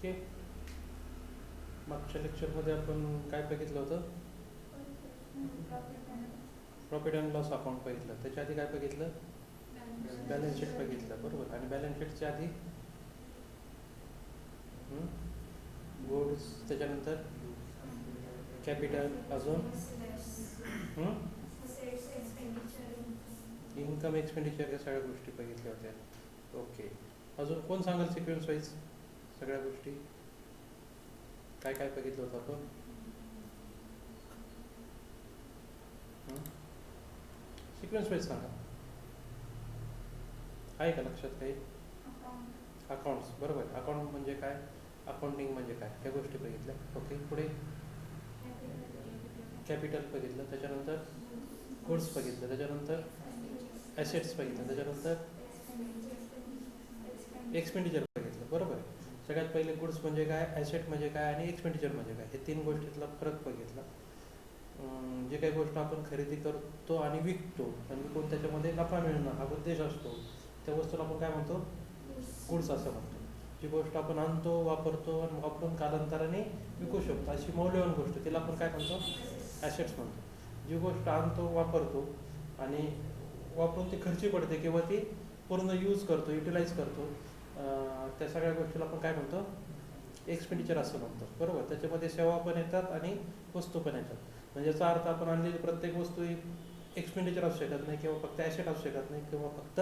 ठीक आहे. मागच्या लेक्चरमध्ये आपण काय बघितलं होतं? प्रॉफिट अँड लॉस अकाउंट बघितलं. त्याच्या आधी काय बघितलं? बॅलन्स शीट बघितलं, बरोबर. आणि बॅलन्स शीटच्या आधी गुड्स, त्याच्यानंतर कॅपिटल, अजून इन्कम, एक्सपेंडिचर, या सगळ्या गोष्टी बघितल्या होत्या. ओके. अजून कोण सांगाल सिक्वेन्स वाईज सगळ्या गोष्टी काय काय बघितलं होतं आपण? सिक्वेन्स वाईज सांगा. आहे का लक्षात काही? अकाउंट्स, बरोबर. अकाउंट म्हणजे काय, अकाउंटिंग म्हणजे काय, ह्या गोष्टी बघितल्या. ओके. पुढे कॅपिटल बघितलं, त्याच्यानंतर गुड्स बघितलं, त्याच्यानंतर ॲसेट्स बघितलं, त्याच्यानंतर एक्सपेंडिचर बघितलं, बरोबर आहे. सगळ्यात पहिले गुड्स म्हणजे काय, ॲसेट म्हणजे काय आणि एक्सपेंडिचर म्हणजे काय, हे तीन गोष्टीतला फरक बघितला. जे काही गोष्ट आपण खरेदी करतो आणि विकतो आणि विकून त्याच्यामध्ये नफा मिळणं हा उद्देश असतो, त्या वस्तूला आपण काय म्हणतो? गुड्स असं म्हणतो. जी गोष्ट आपण आणतो, वापरतो आणि वापरून कालांतराने विकू शकतो, अशी मौल्यवान गोष्ट, तिला आपण काय म्हणतो? ॲसेट्स म्हणतो. जी गोष्ट आणतो, वापरतो आणि वापरून ती खर्ची पडते किंवा ती पूर्ण यूज करतो, युटिलाइज करतो, त्या सगळ्या गोष्टीला आपण काय म्हणतो? एक्सपेंडिचर असं म्हणतो, बरोबर. त्याच्यामध्ये सेवा पण येतात आणि वस्तू पण येतात. म्हणजे याचा अर्थ आपण आणलेली प्रत्येक वस्तू ही एक्सपेंडिचर असू शकत नाही, किंवा फक्त ॲसेट असू शकत नाही, किंवा फक्त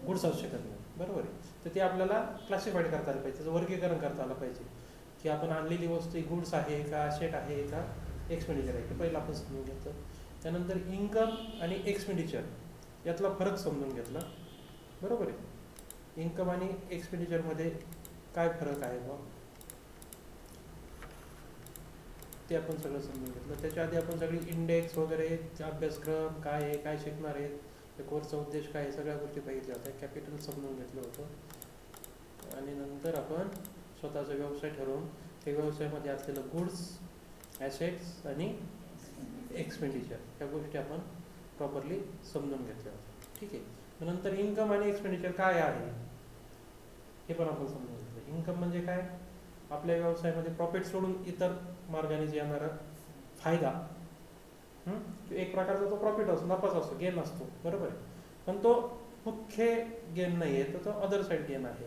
गुड्स असू शकत नाही, बरोबर आहे. तर ते आपल्याला क्लासिफाईड करता आलं पाहिजे, त्याचं वर्गीकरण करता आलं पाहिजे की आपण आणलेली वस्तू ही गुड्स आहे का, ॲसेट आहे का, एक्सपेंडिचर आहे. ते पहिलं आपण समजून घेतलं. त्यानंतर इन्कम आणि एक्सपेंडिचर यातला फरक समजून घेतला, बरोबर आहे. इन्कम आणि एक्सपेंडिचरमध्ये काय फरक आहे बा, ते आपण सगळं समजून घेतलं. त्याच्या आधी आपण सगळी इंडेक्स वगैरे, अभ्यासक्रम काय आहे, काय शिकणार आहेत, त्या कोर्सचा उद्देश काय आहे, सगळ्या गोष्टी बघितल्या होत्या. कॅपिटल समजून घेतलं होतं आणि नंतर आपण स्वतःचा व्यवसाय ठरवून त्या व्यवसायामध्ये असलेलं गुड्स, ॲसेट्स आणि एक्सपेंडिचर ह्या गोष्टी आपण प्रॉपरली समजून घेतल्या होत्या, ठीक आहे. नंतर इन्कम आणि एक्सपेंडिचर काय आहे हे पण आपण समजून घेतलं. इन्कम म्हणजे काय, आपल्या व्यवसायामध्ये प्रॉफिट सोडून इतर मार्गाने जे येणारा फायदा, एक प्रकारचा तो प्रॉफिट असतो, नफाच असतो, गेन असतो, बरोबर आहे. पण तो मुख्य गेन नाही आहे, तर तो अदर साईड गेन आहे.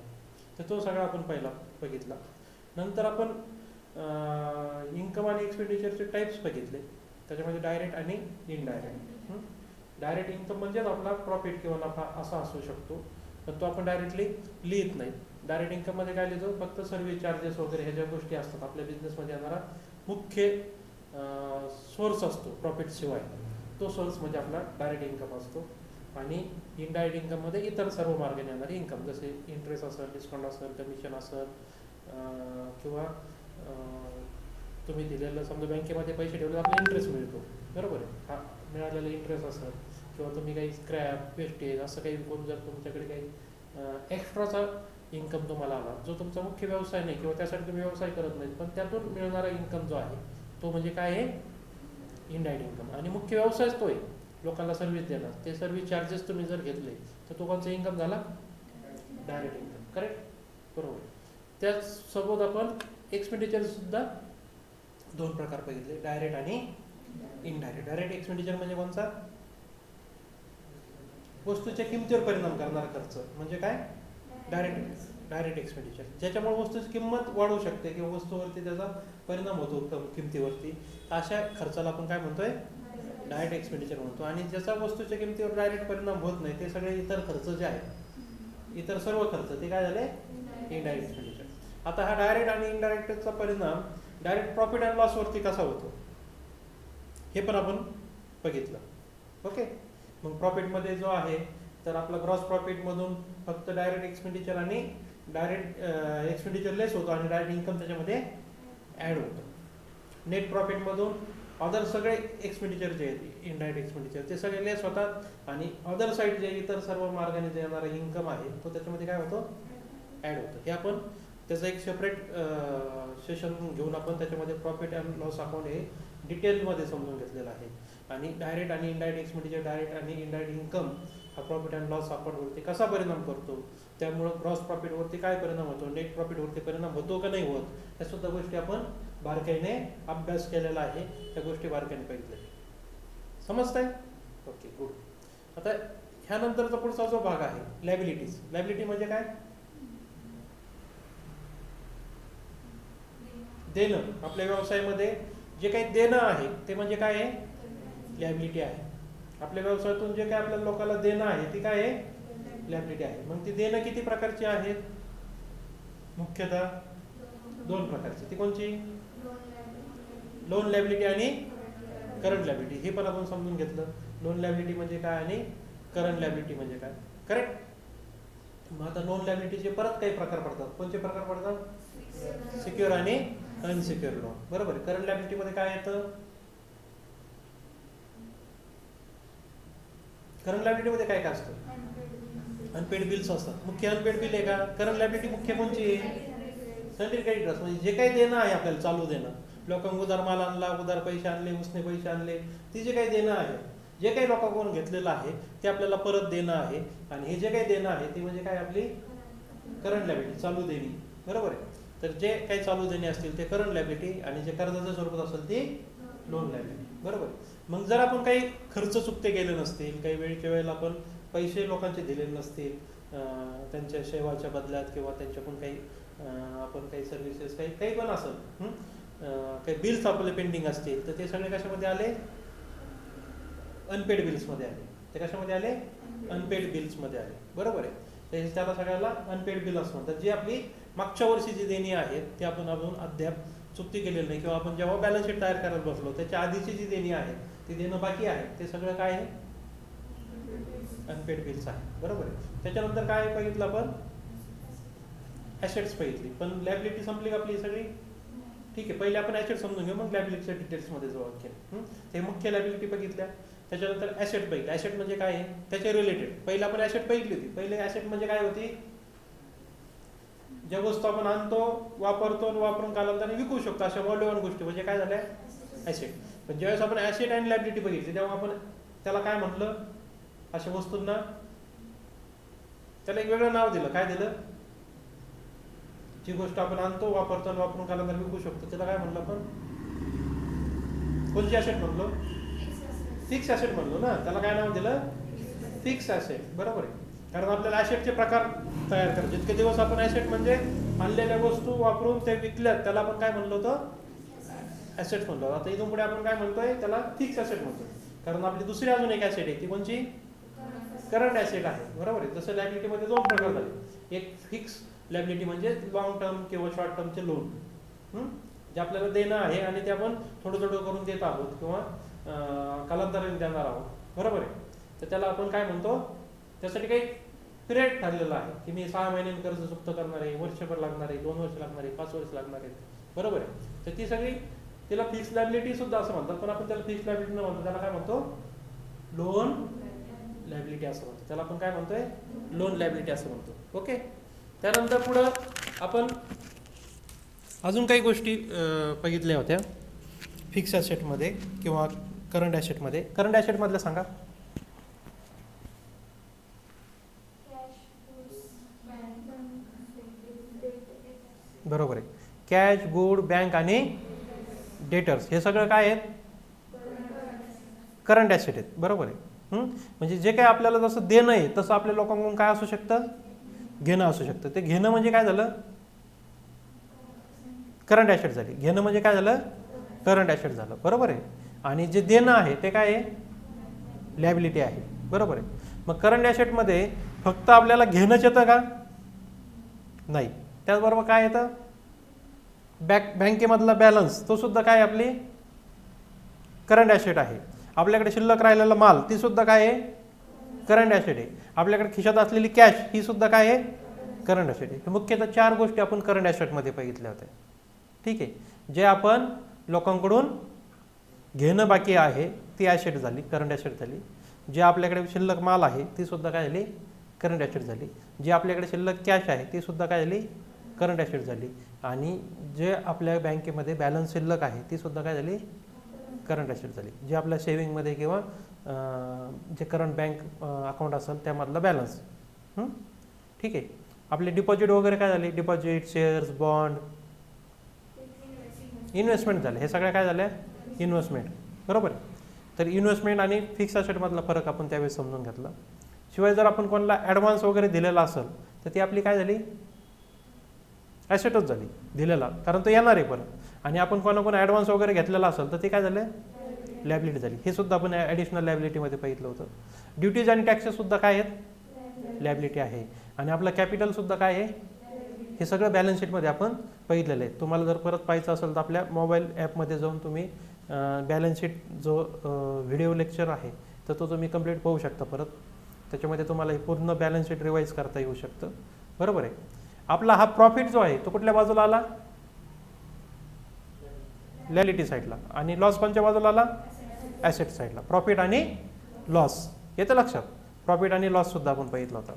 तर तो सगळा आपण पहिला बघितला. नंतर आपण इन्कम आणि एक्सपेंडिचरचे टाईप्स बघितले. त्याच्यामध्ये डायरेक्ट आणि इनडायरेक्ट. डायरेक्ट इन्कम म्हणजेच आपला प्रॉफिट किंवा नफा असा असू शकतो, पण तो आपण डायरेक्टली लिहित नाही. डायरेक्ट इन्कममध्ये काय लिहितो, फक्त सर्व्हिस चार्जेस वगैरे ह्या ज्या गोष्टी असतात आपल्या बिझनेसमध्ये येणारा मुख्य सोर्स असतो प्रॉफिट शिवाय, तो सोर्स म्हणजे आपला डायरेक्ट इन्कम असतो. आणि इनडायरेक्ट इन्कममध्ये इतर सर्व मार्गाने येणारे इन्कम, जसे इंटरेस्ट असेल, डिस्काउंट असेल, कमिशन असेल, किंवा तुम्ही दिलेलं समजा बँकेमध्ये पैसे ठेवले आपला इंटरेस्ट मिळतो, बरोबर आहे. हा मिळालेला इंटरेस्ट असेल, किंवा तुम्ही काही स्क्रॅप, वेस्टेज असं काही विकून जर तुमच्याकडे काही एक्स्ट्राचा इन्कम तुम्हाला आला, जो तुमचा मुख्य व्यवसाय नाही किंवा त्यासाठी तुम्ही व्यवसाय करत नाही, पण त्यातून मिळणारा इन्कम जो आहे तो म्हणजे काय आहे, इनडायरेक्ट इन्कम. आणि मुख्य व्यवसायच तो आहे, लोकांना सर्व्हिस देणार. ते सर्व्हिस चार्जेस तुम्ही जर घेतले तर तो कोणचा इन्कम झाला, डायरेक्ट इन्कम, करेक्ट, बरोबर. त्याचसोबत आपण एक्सपेंडिचर सुद्धा दोन प्रकार बघितले, डायरेक्ट आणि इनडायरेक्ट. डायरेक्ट एक्सपेंडिचर म्हणजे कोणता, वस्तूच्या किमतीवर परिणाम करणारा खर्च म्हणजे काय, डायरेक्ट एक्सपेंडिचर. ज्याच्यामुळे वस्तूची किंमत वाढू शकते किंवा वस्तूवरती त्याचा परिणाम होतो किमतीवरती, अशा खर्चाला आपण काय म्हणतोय, डायरेक्ट एक्सपेंडिचर म्हणतो. आणि ज्याचा वस्तूच्या किमतीवर डायरेक्ट परिणाम होत नाही, ते सगळे इतर खर्च जे आहेत, इतर सर्व खर्च, ते काय झाले, इनडायरेक्ट एक्सपेंडिचर. आता हा डायरेक्ट आणि इनडायरेक्टचा परिणाम डायरेक्ट प्रॉफिट अँड लॉसवरती कसा होतो हे पण आपण बघितलं, ओके. मग प्रॉफिटमध्ये जो आहे, तर आपला ग्रॉस प्रॉफिटमधून फक्त डायरेक्ट एक्सपेंडिचर आणि डायरेक्ट एक्सपेंडिचर लेस होतो आणि डायरेक्ट इन्कम त्याच्यामध्ये ॲड होतं. नेट प्रॉफिटमधून अदर सगळे एक्सपेंडिचर जे आहेत, इनडायरेक्ट एक्सपेंडिचर, ते सगळे लेस होतात आणि अदर साईड जे इतर सर्व मार्गाने जे येणारा इन्कम आहे तो त्याच्यामध्ये काय होतो, ॲड होतं. हे आपण त्याचं एक सेपरेट सेशन घेऊन आपण त्याच्यामध्ये प्रॉफिट अँड लॉस अकाउंट हे डिटेलमध्ये समजून घेतलेलं आहे. आणि डायरेक्ट आणि इनडायरेक्ट एक्सपेंडिचर, डायरेक्ट आणि इनडायरेक्ट इन्कम हा प्रॉफिट अँड लॉस अकाउंटवरती कसा परिणाम करतो त्यामुळं ग्रॉस प्रॉफिटवरती काय परिणाम होतो, नेट प्रॉफिटवरती परिणाम होतो का नाही होत, या सुद्धा गोष्टी आपण बारकाईने अभ्यास केलेला आहे. त्या गोष्टी बारकाईने बघितल्या. समजतंय? Okay, good. आता ह्यानंतरचा पुढचा जो भाग आहे लायबिलिटीज. लायबिलिटी म्हणजे काय? देणं. आपल्या व्यवसायामध्ये जे काही देणं आहे ते म्हणजे काय आहे? लायबिलिटी आहे. आपल्या व्यवसायातून जे काही आपल्या लोकांना देणं आहे ती काय आहे? लायबिलिटी आहे. मग ती देणं किती प्रकारची आहेत? मुख्यतः दोन प्रकारची. ती कोणची? लोन लायबिलिटी आणि करंट लायबिलिटी. हे पण आपण समजून घेतलं. लोन लायबिलिटी म्हणजे काय आणि करंट लायबिलिटी म्हणजे काय. करेक्ट. मग आता लोन लायबिलिटीचे परत काही प्रकार पडतात. कोणते प्रकार पडतात? सिक्युअर आणि अनसिक्युअर लोन. बरोबर. करंट लायबिलिटी मध्ये काय येतं? करंट लायबिलिटी मध्ये काय काय असतं? अनपेड बिल्स असतात. मुख्य अनपेड बिल आहे का? करंट लायबिलिटी मुख्य कोणची आहे? सनरी क्रेडिटर्स. म्हणजे जे काही देणं आहे आपल्याला चालू देणं, लोकांना उधार माल आणला, उधार पैसे आणले, उसने पैसे आणले, ती जे काही देणं आहे, जे काही लोकांकडून घेतलेलं आहे ते आपल्याला परत देणं आहे. आणि हे जे काही देणं आहे ते म्हणजे काय? आपली करंट लायबिलिटी, चालू देणी. बरोबर आहे. तर जे काही चालू देणे असतील ते करंट लायबिलिटी आणि जे कर्जाच्या स्वरूपात असेल ती लोन लायबिलिटी. बरोबर. मग जर आपण काही खर्च चुकते गेले नसतील, काही वेळच्या वेळेला आपण पैसे लोकांचे दिलेले नसतील, त्यांच्या सेवाच्या बदल्यात किंवा त्यांच्याकडून काही आपण काही सर्व्हिसेस काही पण असेल, काही बिल्स आपले पेंडिंग असतील, तर ते सगळे कशामध्ये आले? अनपेड बिल्समध्ये आले. ते कशामध्ये आले? अनपेड बिल्समध्ये आले. बरोबर आहे. तर त्याला सगळ्याला अनपेड बिल असं म्हणतात. जी आपली मागच्या वर्षी जी देणी आहेत ते आपण अजून अद्याप चुकती केलेली नाही, किंवा आपण जेव्हा बॅलन्स शीट तयार करायला बसलो त्याच्या आधीची जी देणी आहे ती देणं बाकी आहे, ते सगळं काय आहे? अनपेड बिल्स आहे. बरोबर आहे. त्याच्यानंतर काय बघितलं आपण? ॲसेट्स बघितली. पण लायबिलिटी संपली का आपली सगळी? ठीक आहे. पहिले आपण ॲसेट समजून घेऊ, मग लायबिलिटीच्या डिटेल्समध्ये जाऊ. ते मुख्य लायबिलिटी बघितल्या. त्याच्यानंतर ॲसेट बघितलं. ॲसेट म्हणजे काय आहे? त्याच्या रिलेटेड पहिले आपण ॲसेट बघितली होती. पहिले ॲसेट म्हणजे काय होती? ज्या वस्तू आपण आणतो, वापरतो, वापरून कालांतराने विकू शकतो, अशा मौल्यवान गोष्टी म्हणजे काय झाल्या? ॲसेट. पण ज्यावेळेस आपण ॲसेट आणि लायबिलिटी बघितली तेव्हा आपण त्याला काय म्हटलं? अशा वस्तूंना त्याला एक वेगळं नाव दिलं. काय दिलं? जी गोष्ट आपण आणतो, वापरतो, वापरून कालांतराने विकू शकतो त्याला काय म्हणलं आपण? कोणची ॲसेट म्हणलो? फिक्स ॲसेट म्हणलो ना. त्याला काय नाव दिलं? Fix asset. बरोबर आहे. कारण आपल्याला ॲसेटचे प्रकार तयार करायचे. जितके दिवस आपण ॲसेट म्हणजे आणलेल्या वस्तू वापरून ते विकल्यात त्याला आपण काय म्हणलो होतं? ॲसेट म्हणलो. आता इथून पुढे आपण काय म्हणतोय? त्याला फिक्स ॲसेट म्हणतोय. कारण आपली दुसरी अजून एक ॲसेट आहे, ती कोणची? करंट ॲसेट आहे. बरोबर आहे. जसं लायबिलिटीमध्ये दोन प्रकार झाले. एक फिक्स लायबिलिटी म्हणजे लॉंग टर्म किंवा शॉर्ट टर्मचे लोन, जे आपल्याला देणं आहे आणि ते आपण थोडं थोडं करून देत आहोत किंवा कालांतराने देणार आहोत. बरोबर आहे. तर त्याला आपण काय म्हणतो? त्यासाठी काही पिरियड ठरलेला आहे की मी 6 महिन्यांनी कर्ज चुकतं करणार आहे, वर्षभर लागणार आहे, 2 वर्ष लागणार आहे, 5 वर्ष लागणार आहेत. बरोबर आहे. तर ती सगळी तिला फिक्स लायबिलिटी सुद्धा असं म्हणतात. पण आपण त्याला फिक्स लायबिलिटी न म्हणतो, त्याला काय म्हणतो? लोन लायबिलिटी असं म्हणतो. त्याला आपण काय म्हणतोय? लोन लायबिलिटी असं म्हणतो. ओके. त्यानंतर पुढं आपण अजून काही गोष्टी बघितल्या होत्या फिक्स ॲसेटमध्ये किंवा करंट ॲसेटमध्ये. करंट ॲसेटमधलं सांगा. बरोबर आहे. कॅश, गुड, बँक आणि डेटर्स हे सगळं काय आहेत? करंट ॲसेट आहेत. बरोबर आहे. म्हणजे जे काय आपल्याला जसं देणं आहे तसं आपल्या लोकांकडून काय असू शकतं? घेणं असू शकतं. ते घेणं म्हणजे काय झालं? करंट ॲसेट झाली. घेणं म्हणजे काय झालं? करंट ॲसेट झालं. बरोबर आहे. आणि जे देणं आहे ते काय आहे? लायबिलिटी आहे. बरोबर आहे. मग करंट ॲसेटमध्ये फक्त आपल्याला घेणंच येतं का? नाही. त्याचबरोबर काय येतं? बँकेमधला बॅलन्स तो सुद्धा काय आपली करंट ॲसेट आहे. आपल्याकडे शिल्लक राहिलेला माल ती सुद्धा काय आहे? करंट ॲसेट आहे. आपल्याकडे खिशात असलेली कॅश ही सुद्धा काय आहे? करंट ॲसेट आहे. मुख्यतः 4 गोष्टी आपण करंट ॲसेटमध्ये बघितल्या होत्या. ठीक आहे. जे आपण लोकांकडून घेणं बाकी आहे ती ॲसेट झाली, करंट ॲसेट झाली. जे आपल्याकडे शिल्लक माल आहे ती सुद्धा काय झाली? करंट ॲसेट झाली. जी आपल्याकडे शिल्लक कॅश आहे ती सुद्धा काय झाली? करंट ॲसेट झाली. आणि जे आपल्या बँकेमध्ये बॅलन्स शिल्लक आहे ती सुद्धा काय झाली? करंट ॲसेट झाली. जे आपल्या सेव्हिंगमध्ये किंवा जे करंट बँक अकाउंट असेल त्यामधला बॅलन्स. ठीक आहे. आपले डिपॉझिट वगैरे काय झाले, डिपॉझिट, शेअर्स, बॉन्ड, इन्व्हेस्टमेंट झाले. हे सगळ्या काय झाल्या, इन्व्हेस्टमेंट. बरोबर आहे. तर इन्व्हेस्टमेंट आणि फिक्स असेटमधला फरक आपण त्यावेळेस समजून घेतला. शिवाय जर आपण कोणाला ॲडव्हान्स वगैरे दिलेला असेल तर ती आपली काय झाली, ॲसेटच झाली दिलेला, कारण तो येणार आहे परत. आणि आपण कोणाकोणा ॲडव्हान्स वगैरे घेतलेला असेल तर ते काय झालं, लायबिलिटी झाली. हे सुद्धा आपण ॲडिशनल लायबिलिटीमध्ये बघितलं होतं. ड्युटीज आणि टॅक्सेससुद्धा काय आहेत, लायबिलिटी आहे. आणि आपलं कॅपिटलसुद्धा काय आहे, हे सगळं बॅलन्स शीटमध्ये आपण बघितलेलं आहे. तुम्हाला जर परत पाहायचं असेल तर आपल्या मोबाईल ॲपमध्ये जाऊन तुम्ही बॅलन्स शीट जो व्हिडिओ लेक्चर आहे तर तो तुम्ही कंप्लीट पाहू शकता परत. त्याच्यामध्ये तुम्हाला हे पूर्ण बॅलन्स शीट रिवाईज करता येऊ शकतं. बरोबर आहे. आपला हा प्रॉफिट जो आहे तो कुठल्या बाजूला आला, लायबिलिटी साईडला. आणि लॉस कोणत्या बाजूला आला, ॲसेट साईडला. प्रॉफिट आणि लॉस येतं लक्षात. प्रॉफिट आणि लॉस सुद्धा आपण बघितलं होतं.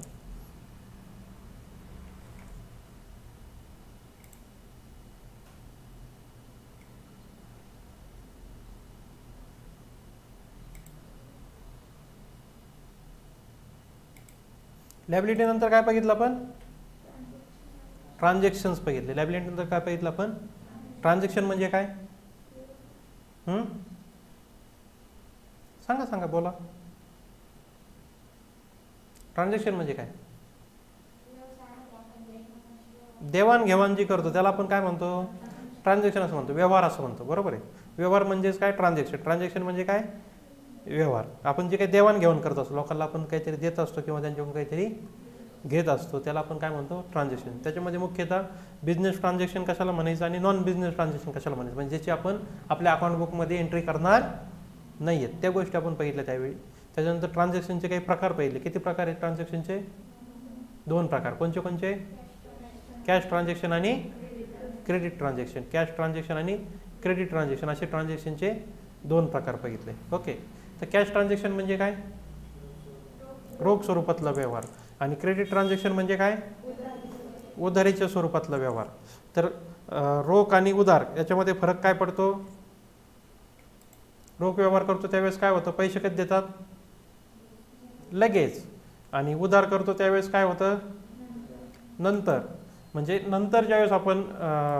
लायबिलिटी नंतर काय बघितलं आपण, ट्रान्झॅक्शन्स बघितले. लायबिलिटी नंतर काय बघितलं आपण, ट्रान्झॅक्शन म्हणजे काय, सांगा सांगा बोला. ट्रान्झॅक्शन म्हणजे काय, देवाणघेवाण जी करतो त्याला आपण काय म्हणतो, ट्रान्झॅक्शन असं म्हणतो, व्यवहार असं म्हणतो. बरोबर आहे. व्यवहार म्हणजेच काय, ट्रान्झॅक्शन. ट्रान्झॅक्शन म्हणजे काय, व्यवहार. आपण जे काही देवाणघेवाण करत असतो, लोकांना आपण काहीतरी देत असतो किंवा त्यांच्याकडून काहीतरी घेत असतो, त्याला आपण काय म्हणतो, ट्रान्झॅक्शन. त्याच्यामध्ये मुख्यतः बिझनेस ट्रान्झॅक्शन कशाला म्हणायचं आणि नॉन बिझनेस ट्रान्झॅक्शन कशाला म्हणायचं, म्हणजे ज्याची आपण आपल्या अकाउंट बुकमध्ये एंट्री करणार नाही आहेत त्या गोष्टी आपण बघितल्या त्यावेळी. त्याच्यानंतर ट्रान्झॅक्शनचे काही प्रकार पाहिले. किती प्रकार आहेत ट्रान्झॅक्शनचे, 2 प्रकार. कोणते कोणते, कॅश ट्रान्झॅक्शन आणि क्रेडिट ट्रान्झॅक्शन. कॅश ट्रान्झॅक्शन आणि क्रेडिट ट्रान्झॅक्शन असे ट्रान्झॅक्शनचे 2 प्रकार बघितले. ओके. तर कॅश ट्रान्झॅक्शन म्हणजे काय, रोख स्वरूपातला व्यवहार. आणि क्रेडिट ट्रान्झॅक्शन म्हणजे काय, उधारीच्या स्वरूपातला व्यवहार. तर रोख आणि उधार याच्यामध्ये फरक काय पडतो, रोख व्यवहार करतो त्यावेळेस काय होतं, पैसे कधी देतात, लगेच. आणि उधार करतो त्यावेळेस काय होतं, नंतर. म्हणजे नंतर ज्यावेळेस आपण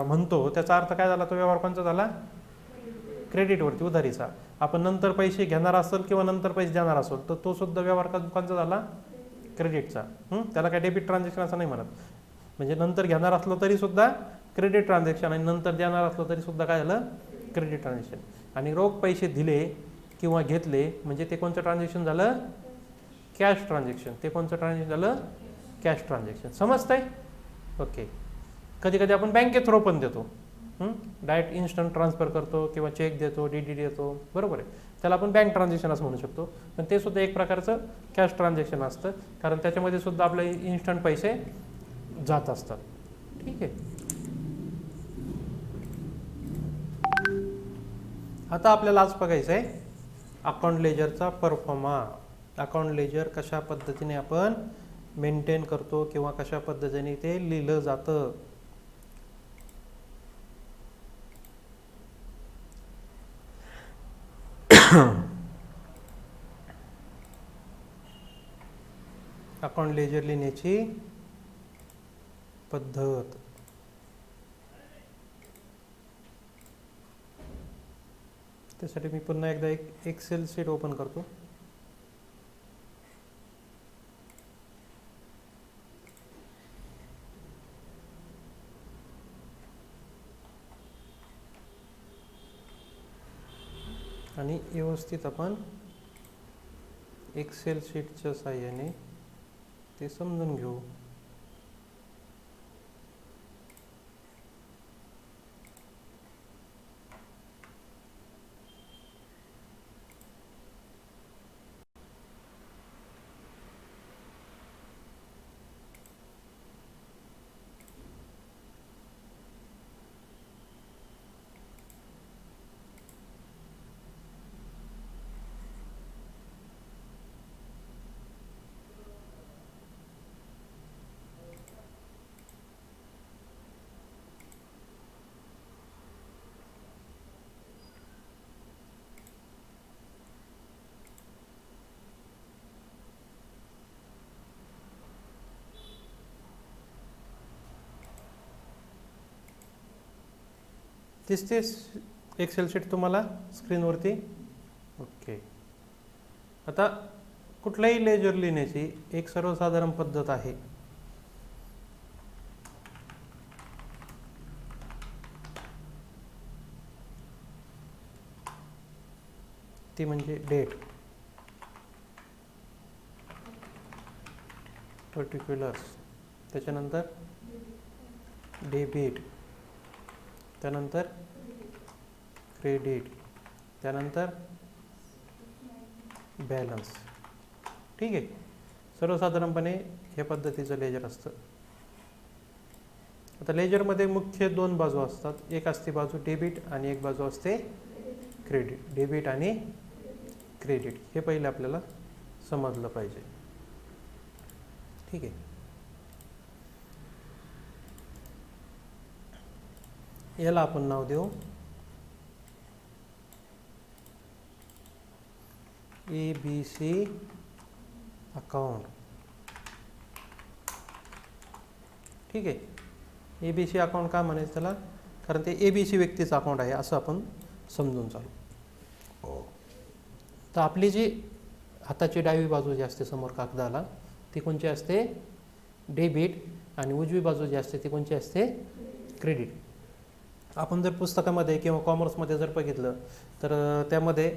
म्हणतो त्याचा अर्थ काय झाला, तो व्यवहार कोणता झाला, क्रेडिटवरती, उधारीचा. आपण नंतर पैसे घेणार असेल किंवा नंतर पैसे देणार असेल तर तो सुद्धा व्यवहार कोणता झाला, क्रेडिटचा. त्याला काय डेबिट ट्रान्झॅक्शन असं नाही म्हणत. म्हणजे नंतर घेणार असलो तरी सुद्धा क्रेडिट ट्रान्झॅक्शन आणि नंतर देणार असलो तरी सुद्धा काय झालं, क्रेडिट ट्रान्झॅक्शन. आणि रोख पैसे दिले किंवा घेतले म्हणजे ते कोणतं ट्रान्झॅक्शन झालं, कॅश ट्रान्झॅक्शन. ते कोणतं ट्रान्झॅक्शन झालं, कॅश ट्रान्झॅक्शन. समजतंय. ओके. कधी कधी आपण बँकेत थ्रू पण देतो, डायरेक्ट इन्स्टंट ट्रान्सफर करतो किंवा चेक देतो, DD देतो. बरोबर आहे. त्याला आपण बँक ट्रान्झॅक्शन असं म्हणू शकतो. पण ते सुद्धा एक प्रकारचं कॅश ट्रान्झॅक्शन असतं, कारण त्याच्यामध्ये सुद्धा आपले इन्स्टंट पैसे जात असतात. ठीक आहे. आता आपल्याला आज बघायचं आहे अकाउंट लेजरचा परफॉर्मा. अकाउंट लेजर कशा पद्धतीने आपण मेंटेन करतो किंवा कशा पद्धतीने ते लिहिलं जातं. अकाउंट लेजर लिहिण्याची पद्धत. त्यासाठी मी पुन्हा एकदा एक एक्सेल शीट ओपन करतो. आणि व्यवस्थित आपण एक्सेल शीटच्या साहाय्याने ते समजून घेऊ. दिसते एक्सेल शीट तुम्हाला स्क्रीनवरती? ओके. आता कुठलाही लेजर लिहिण्याची एक सर्वसाधारण पद्धत आहे. ती म्हणजे डेट, पर्टिक्युलर्स, त्याच्यानंतर डेबिट, त्यानंतर क्रेडिट, त्यानंतर बॅलन्स. ठीक आहे. सर्वसाधारणपणे हे पद्धतीचं लेजर असतं. आता लेजरमध्ये मुख्य दोन बाजू असतात. एक असते बाजू डेबिट आणि एक बाजू असते क्रेडिट. डेबिट आणि क्रेडिट हे पहिले आपल्याला समजलं पाहिजे. ठीक आहे. याला आपण नाव देऊ ABC अकाउंट. ठीक आहे. ABC अकाउंट का म्हणायचं त्याला? कारण ते ABC व्यक्तीचं अकाउंट आहे असं आपण समजून चालू. तर आपली जी हाताची डावी बाजू जी असते समोर कागदाला ती कोणची असते? डेबिट. आणि उजवी बाजू जी असते ती कोणची असते? क्रेडिट. आपण जर पुस्तकामध्ये किंवा कॉमर्समध्ये जर बघितलं तर त्यामध्ये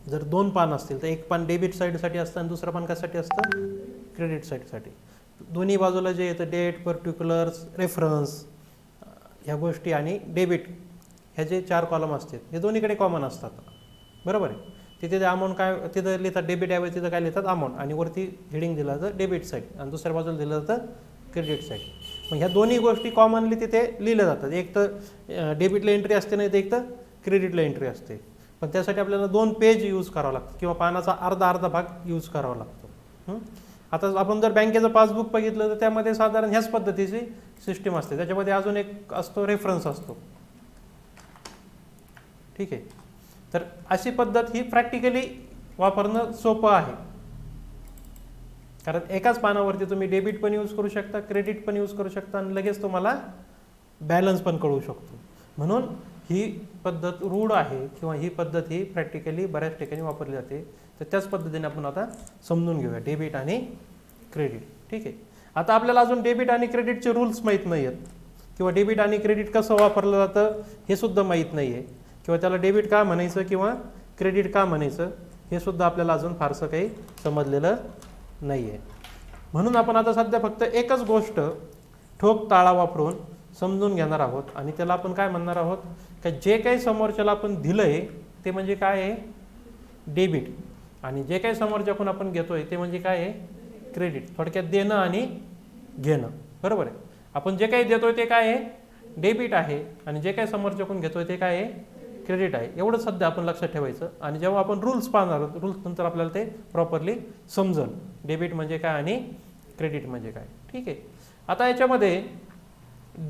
जर दोन पान असतील तर एक पान डेबिट साईडसाठी असतं आणि दुसरं पान कशासाठी असतं? क्रेडिट साईडसाठी. दोन्ही बाजूला जे येतं डेट, पर्टिक्युलर्स, रेफरन्स ह्या गोष्टी आणि डेबिट ह्या जे 4 कॉलम असतात हे दोन्हीकडे कॉमन असतात. बरोबर आहे. तिथे ते अमाऊंट काय तिथं लिहितात डेबिट ऐवजी तिथं काय लिहितात? अमाऊंट. आणि वरती हेडिंग दिलं जातं डेबिट साईड आणि दुसऱ्या बाजूला दिलं जातं क्रेडिट साईड. मग ह्या दोन्ही गोष्टी कॉमनली तिथे लिहिल्या जातात. एक तर डेबिटला एंट्री असते नाही तर एक तर क्रेडिटला एंट्री असते. पण त्यासाठी आपल्याला 2 पेज यूज करावं लागतं किंवा पानाचा अर्धा भाग यूज करावा लागतो. आता आपण जर बँकेचं पासबुक बघितलं तर त्यामध्ये साधारण ह्याच पद्धतीची सिस्टीम असते. त्याच्यामध्ये अजून एक असतो रेफरन्स असतो. ठीक आहे. तर अशी पद्धत ही प्रॅक्टिकली वापरणं सोपं आहे. कारण एकाच पानावरती तुम्ही डेबिट पण यूज करू शकता, क्रेडिट पण यूज करू शकता आणि लगेच तुम्हाला बॅलन्स पण कळू शकतो. म्हणून ही पद्धत रूढ आहे किंवा ही पद्धत ही प्रॅक्टिकली बऱ्याच ठिकाणी वापरली जाते. तर त्याच पद्धतीने आपण आता समजून घेऊया डेबिट आणि क्रेडिट. ठीक आहे. आता आपल्याला अजून डेबिट आणि क्रेडिटचे रूल्स माहीत नाही आहेत किंवा डेबिट आणि क्रेडिट कसं वापरलं जातं हे सुद्धा माहीत नाही आहे किंवा त्याला डेबिट का म्हणायचं किंवा क्रेडिट का म्हणायचं हे सुद्धा आपल्याला अजून फारसं काही समजलेलं नाही आहे. म्हणून आपण आता सध्या फक्त एकच गोष्ट ठोक ताळा वापरून समजून घेणार आहोत आणि त्याला आपण काय म्हणणार आहोत की जे काही समोरच्याला आपण दिलं आहे ते म्हणजे काय आहे? डेबिट. आणि जे काही समोरच्याकडून आपण घेतोय ते म्हणजे काय आहे? क्रेडिट. थोडक्यात देणं आणि घेणं. बरोबर आहे. आपण जे काही देतोय ते काय आहे? डेबिट आहे आणि जे काही समोरच्याकडून घेतोय ते काय आहे? क्रेडिट आहे. एवढं सध्या आपण लक्षात ठेवायचं आणि जेव्हा आपण रूल्स पाहणार आहोत रूल्स नंतर आपल्याला ते प्रॉपरली समजेल डेबिट म्हणजे काय आणि क्रेडिट म्हणजे काय. ठीक आहे. आता याच्यामध्ये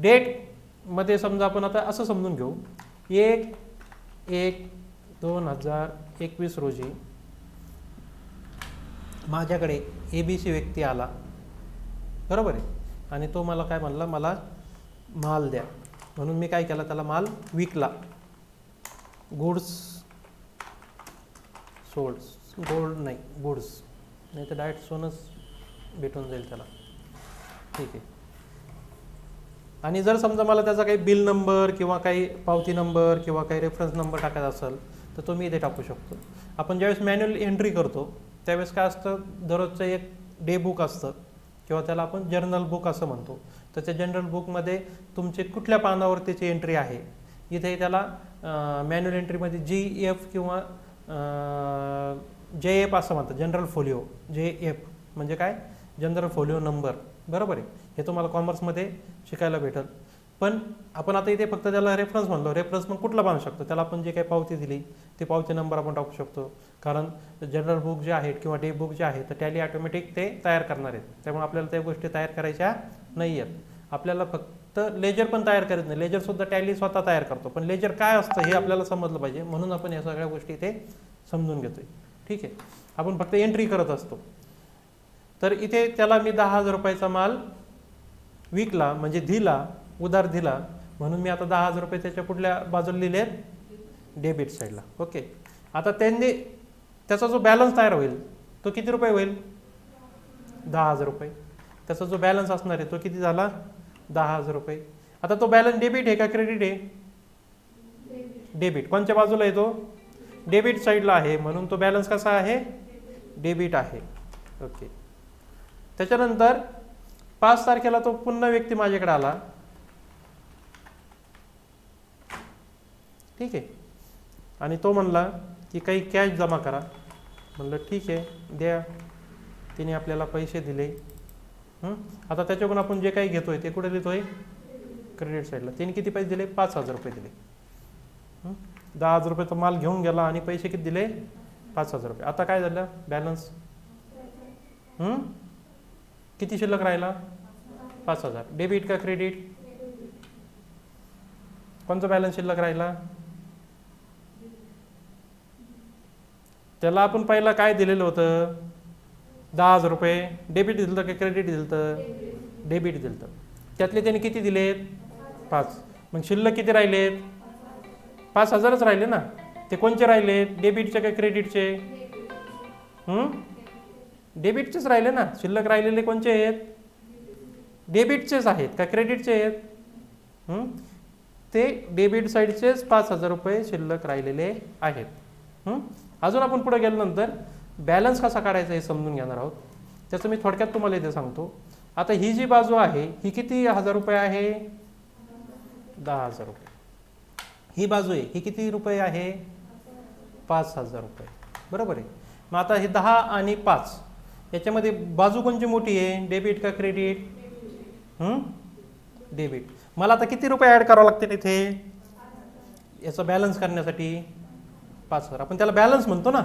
डेटमध्ये समजा आपण आता असं समजून घेऊ 1/1/2021 रोजी माझ्याकडे ABC व्यक्ती आला. बरोबर आहे. आणि तो मला काय म्हणला? मला माल द्या. म्हणून मी काय केला? त्याला माल विकला. Goods sold. गोल्ड नाही, गुड्स. नाही तर डायरेक्ट सोनंच भेटून जाईल त्याला. ठीक आहे. आणि जर समजा मला त्याचा काही बिल नंबर किंवा काही पावती नंबर किंवा काही रेफरन्स नंबर टाकायचा असेल तर तो मी इथे टाकू शकतो. आपण ज्यावेळेस मॅन्युअल एंट्री करतो त्यावेळेस काय असतं? दररोजचं एक डे बुक असतं किंवा त्याला आपण जर्नल बुक असं म्हणतो. तर त्या जनरल बुकमध्ये तुमचे कुठल्या पानावर त्याची एंट्री आहे इथे त्याला मॅन्युअल एंट्रीमध्ये GF किंवा JF असं म्हणतात. General folio. JF म्हणजे काय? General folio number. बरोबर आहे. हे तुम्हाला कॉमर्समध्ये शिकायला भेटेल. पण आपण आता इथे फक्त त्याला रेफरन्स म्हणलो. रेफरन्स मग कुठला बांधू शकतो? त्याला आपण जे काही पावती दिली ते पावती नंबर आपण टाकू शकतो. कारण जनरल बुक जे आहेत किंवा डे बुक जे आहे तर टॅली ऑटोमॅटिक ते तयार करणार आहेत. त्यामुळे आपल्याला त्या गोष्टी तयार करायच्या नाही आहेत. आपल्याला फक्त लेजर पण तयार करत नाही. लेजरसुद्धा टॅली स्वतः तयार करतो. पण लेजर काय असतं हे आपल्याला समजलं पाहिजे म्हणून आपण या सगळ्या गोष्टी इथे समजून घेतोय. ठीक आहे. आपण फक्त एंट्री करत असतो. तर इथे त्याला मी 10,000 रुपयाचा माल विकला म्हणजे दिला, उधार दिला. म्हणून मी आता 10,000 रुपये त्याच्या कुठल्या बाजूला लिहिले, डेबिट साईडला. ओके. आता त्यांनी त्याचा जो बॅलन्स तयार होईल तो किती रुपये होईल, 10,000 रुपये. त्याचा जो बॅलन्स असणार आहे तो किती झाला, 10,000 रुपये. आता तो बॅलन्स डेबिट आहे का क्रेडिट आहे, डेबिट. कोणत्या बाजूला आहे तो, डेबिट साईडला आहे, म्हणून तो बॅलन्स कसा आहे, डेबिट आहे. ओके. त्याच्यानंतर 5 तारखेला तो पुन्हा व्यक्ती माझ्याकडे आला, ठीक आहे, आणि तो म्हणला की काही कॅश जमा करा. म्हणलं ठीक आहे द्या. तिने आपल्याला पैसे दिले. आता त्याच्याकडून आपण जे काही घेतोय ते कुठे देतोय, क्रेडिट साईडला. तिने किती पैसे दिले, 5,000 रुपये दिले. 10,000 रुपयेचा माल घेऊन गेला आणि पैसे किती दिले, 5,000 रुपये. आता काय झालं, बॅलन्स किती शिल्लक राहिला, 5,000. डेबिट का क्रेडिट, कोणता बॅलन्स शिल्लक राहिला, त्याला आपण पहिला काय दिलेलं होतं, 10,000 रुपये. डेबिट दिलं का क्रेडिट दिलं, डेबिट दिलं. त्यातले त्याने किती दिलेत, 5. मग शिल्लक किती राहिलेत, 5,000च राहिले ना. ते कोणचे राहिले, डेबिटचे का क्रेडिटचे, डेबिटचेच राहिले ना. शिल्लक राहिलेले कोणचे आहेत, डेबिटचेच आहेत का क्रेडिटचे आहेत, ते डेबिट साईडचेच 5,000 रुपये शिल्लक राहिलेले आहेत. अजून आपण पुढे गेल्यानंतर बॅलन्स कसा काढायचा हे समजून घेणार आहोत. त्याचं मी थोडक्यात तुम्हाला इथे सांगतो. आता ही जी बाजू आहे ही किती हजार रुपये आहे, 10,000 रुपये. ही बाजू आहे ही किती रुपये आहे, 5,000 रुपये. बरोबर आहे. मग आता हे 10 आणि 5 याच्यामध्ये बाजू कोणची मोठी आहे, डेबिट का क्रेडिट, डेबिट. मला आता किती रुपये ॲड करावे लागतील इथे याचा बॅलन्स करण्यासाठी, 5,000. आपण त्याला बॅलन्स म्हणतो ना.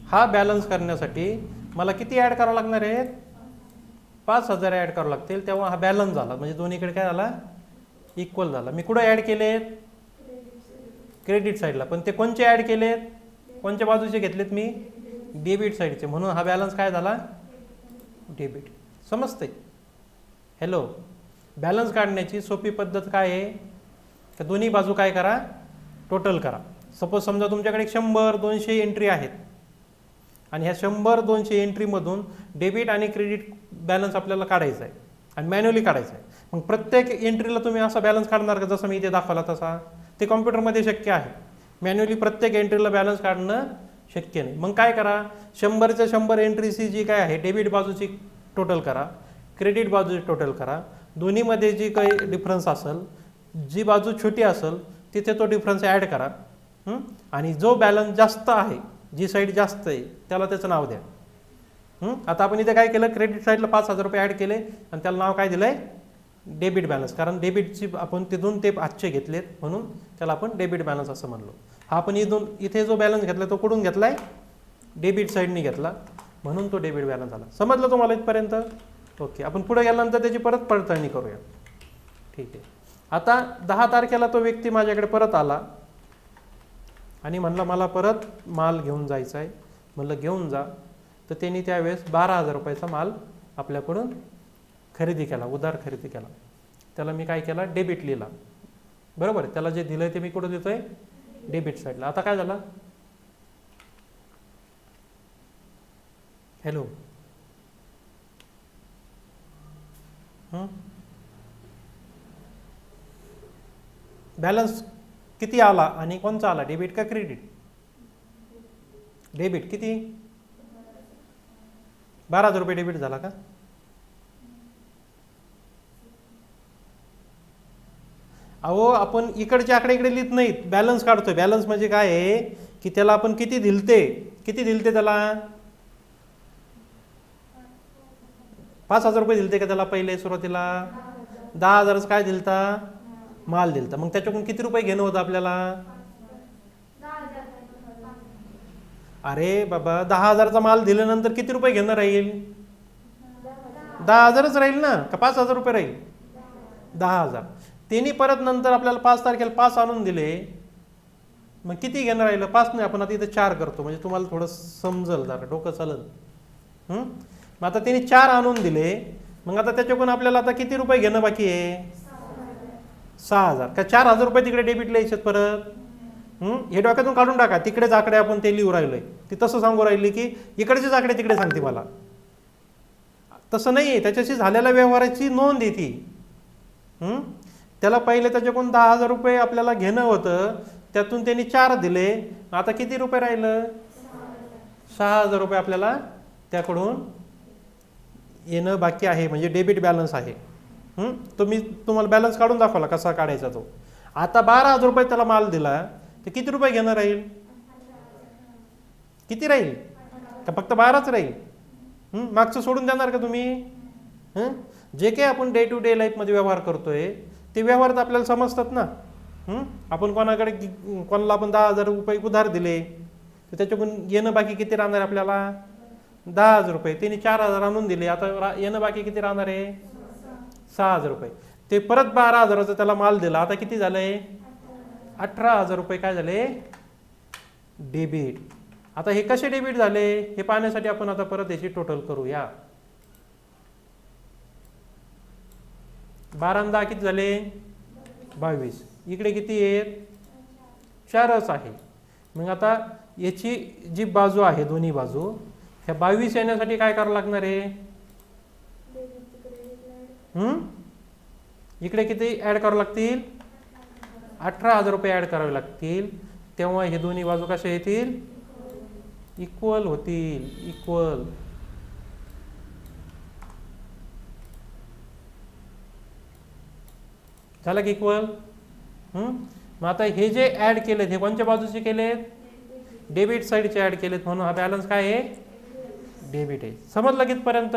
हा बॅलन्स करण्यासाठी मला किती ॲड करावं लागणार आहे, 5,000 ॲड करावं लागतील. तेव्हा हा बॅलन्स झाला, म्हणजे दोन्हीकडे काय झाला, इक्वल झाला. मी कुठं ॲड केलेत, क्रेडिट साईडला. पण ते कोणचे ॲड केलेत, कोणत्या बाजूचे घेतलेत मी, डेबिट साईडचे. म्हणून हा बॅलन्स काय झाला, डेबिट. समजते, हॅलो. बॅलन्स काढण्याची सोपी पद्धत काय आहे, तर दोन्ही बाजू काय करा, टोटल करा. सपोज समजा तुमच्याकडे 100-200 एंट्री आहेत आणि ह्या 100-200 एंट्रीमधून डेबिट आणि क्रेडिट बॅलन्स आपल्याला काढायचा आहे आणि मॅन्युअली काढायचा आहे. मग प्रत्येक एंट्रीला तुम्ही असा बॅलन्स काढणार का, जसं मी इथे दाखवला तसा, ते कॉम्प्युटरमध्ये शक्य आहे. मॅन्युअली प्रत्येक एंट्रीला बॅलन्स काढणं शक्य नाही. मग काय करा, 100च्या 100 एंट्रीची जी काय आहे डेबिट बाजूची टोटल करा, क्रेडिट बाजूची टोटल करा. दोन्हीमध्ये जी काही डिफरन्स असेल, जी बाजू छोटी असेल तिथे तो डिफरन्स ॲड करा. आणि जो बॅलन्स जास्त आहे, जी साईड जास्त आहे त्याला त्याचं नाव द्या. आता आपण इथे काय केलं, क्रेडिट साईडला 5,000 रुपये ॲड केले आणि त्याला नाव काय दिलं आहे, डेबिट बॅलन्स. कारण डेबिटची आपण तिथून ते आजचे घेतलेत म्हणून त्याला आपण डेबिट बॅलन्स असं म्हणलो. हा आपण इथे जो बॅलन्स घेतला तो कुठून घेतला आहे, डेबिट साईडने घेतला, म्हणून तो डेबिट बॅलन्स आला. समजलं तुम्हाला इथपर्यंत, ओके. आपण पुढे गेल्यानंतर त्याची परत पडताळणी करूया, ठीक आहे. आता 10 तारखेला तो व्यक्ती माझ्याकडे परत आला आणि म्हणला मला परत माल घेऊन जायचा आहे. म्हणलं घेऊन जा. तर त्यांनी त्यावेळेस 12,000 रुपयाचा माल आपल्याकडून खरेदी केला, उधार खरेदी केला. त्याला मी काय केला, डेबिट लिहिला. बरोबर. त्याला जे दिलंय ते मी कुठं देतोय, डेबिट साईडला. आता काय झालं, हॅलो, बॅलन्स किती आला आणि कोणचा आला, डेबिट का क्रेडिट, डेबिट. किती, 12,000 रुपये डेबिट झाला का. अहो आपण इकडचे आकडे इकडे लिहित नाहीत, बॅलन्स काढतोय. बॅलन्स म्हणजे काय आहे की त्याला आपण किती दिलते त्याला 5,000 रुपये दिलते का त्याला पहिले सुरुवातीला, 10,000च काय दिलता, माल दिलता. मग त्याच्याकडून किती रुपये घेणं होतं आपल्याला, अरे बाबा 10,000चा माल दिल्यानंतर किती रुपये घेणं राहील, 10,000च राहील ना, का 5,000 रुपये राहील, 10,000. त्यांनी परत नंतर आपल्याला 5 तारखेला 5 आणून दिले. मग किती घेणं राहिलं, 5 नाही. आपण आता इथे 4 करतो म्हणजे तुम्हाला थोडं समजल, जरा डोकं चालेल. मग आता त्यांनी 4 आणून दिले. मग आता त्याच्याकडून आपल्याला आता किती रुपये घेणं बाकी आहे, 6,000 का 4,000 रुपये तिकडे डेबिटला यायचे परत. हे डोक्यातून काढून टाका. तिकडेच आकडे आपण ते लिहू राहिलोय. ती तसं सांगू राहिली की इकडचेच आकडे तिकडे सांगते मला. तसं नाही आहे. त्याच्याशी झालेल्या व्यवहाराची नोंद येते. त्याला पहिले त्याच्याकडून 10,000 रुपये आपल्याला घेणं होतं, त्यातून त्यांनी 4 दिले. आता किती रुपये राहिलं? 6,000 रुपये आपल्याला त्याकडून येणं बाकी आहे, म्हणजे डेबिट बॅलन्स आहे. मी तुम्हाला बॅलन्स काढून दाखवला कसा काढायचा तो. आता 12,000 रुपये त्याला माल दिला तर किती रुपये घेणं राहील? किती राहील? का फक्त 12च राहील? मागचं सोडून देणार का तुम्ही? जे काही आपण डे टू डे लाईफमध्ये व्यवहार करतोय ते व्यवहार तर आपल्याला समजतात ना. आपण कोणाकडे कोणाला आपण 10,000 रुपये उधार दिले तर त्याच्याकडून येणं बाकी किती राहणार आपल्याला? 10,000 रुपये. त्यांनी 4,000 आणून दिले. आता येणं बाकी किती राहणार आहे? 6,000 रुपये. ते परत 12,000चा त्याला माल दिला. आता किती झालंय? 18,000 रुपये काय झाले? डेबिट. आता हे कसे डेबिट झाले हे पाहण्यासाठी आपण आता परत याची टोटल करूया. 12 आणि 10 किती झाले? 22. इकडे किती आहेत? 4च आहे. मग आता याची जी बाजू आहे, दोन्ही बाजू, ह्या 22 येण्यासाठी काय करावं लागणार आहे? इकडे किती ऍड करावं लागतील? 18,000 रुपये ऍड करावे लागतील. तेव्हा हे दोन्ही बाजू कशा येतील? इक्वल होतील. इक्वल. झालं की इक्वल? मग आता हे जे ऍड केलेत हे कोणत्या बाजूचे केलेत? डेबिट साईडचे ऍड केलेत, म्हणून हा बॅलन्स काय आहे? डेबिट आहे. समजलं कितपर्यंत?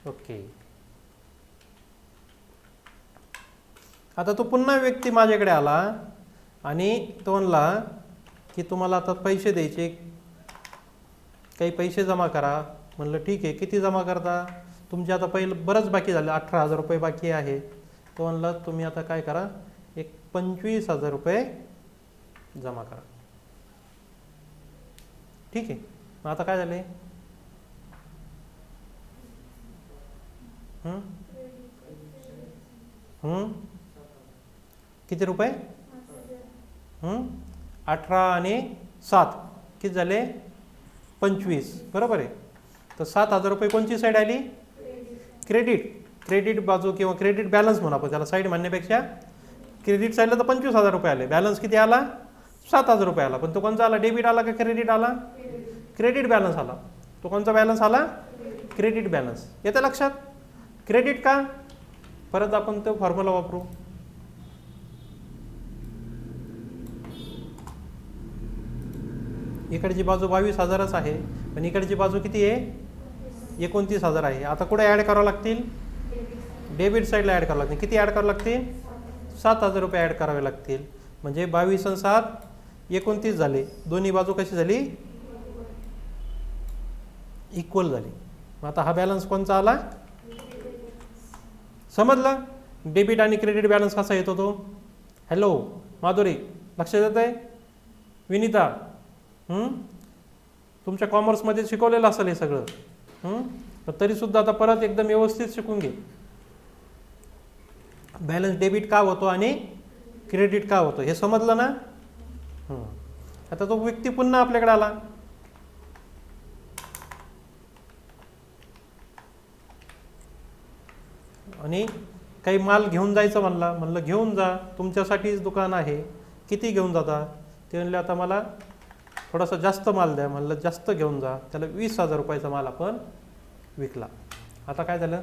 ओके. आता तो पुन्हा व्यक्ती माझ्याकडे आला आणि तो म्हणला की तुम्हाला आता पैसे द्यायचे, काही पैसे जमा करा. म्हणलं ठीक आहे. किती जमा करता? तुमचे आता पहिलं बरंच बाकी झालं, 18,000 रुपये बाकी आहे. तो म्हणला तुम्ही आता काय करा, एक 25,000 रुपये जमा करा. ठीक आहे. मग आता काय झाले? किती रुपये? 18 आणि 7 किती झाले? 25. बरोबर आहे. तर 7,000 रुपये कोणची साईड आली? क्रेडिट. क्रेडिट बाजू किंवा क्रेडिट बॅलन्स म्हणून आपण त्याला साईड म्हणण्यापेक्षा क्रेडिट साईडला तर 25,000 रुपये आले. बॅलन्स किती आला? 7,000 रुपये आला. पण तो कोणता आला? डेबिट आला का क्रेडिट आला? क्रेडिट बॅलन्स आला. तो कोणता बॅलन्स आला? Credit balance. येतं लक्षात? क्रेडिट का? परत आपण तो फॉर्म्युला वापरू. इकडची बाजू 22,000च आहे, पण इकडची बाजू किती आहे? 29,000 आहे. आता कुठे ऍड करावं लागतील? डेबिट साईडला ऍड करावं लागतील. किती ऍड करावं लागतील? 7,000 रुपये ऍड करावे लागतील. म्हणजे 22 आणि 7 29 झाले. दोन्ही बाजू कशी झाली? इक्वल झाली. मग आता हा बॅलन्स कोणचा आला? समजलं? डेबिट आणि क्रेडिट बॅलन्स कसा येतो तो? हॅलो माधुरी, लक्षात येत आहे? विनीता, तुमच्या कॉमर्समध्ये शिकवलेलं असेल हे सगळं. पण तरीसुद्धा आता परत एकदम व्यवस्थित शिकून घे. बॅलन्स डेबिट का होतो आणि क्रेडिट का होतो हे समजलं ना? आता तो व्यक्ती पुन्हा आपल्याकडे आला. आणि काही माल घेऊन जायचं म्हणला. म्हणलं घेऊन जा, तुमच्यासाठीच दुकान आहे. किती घेऊन जाता? ते म्हणले आता मला थोडासा जास्त माल द्या. म्हणलं जास्त घेऊन जा. त्याला 20,000 रुपयाचा माल आपण विकला. आता काय झालं?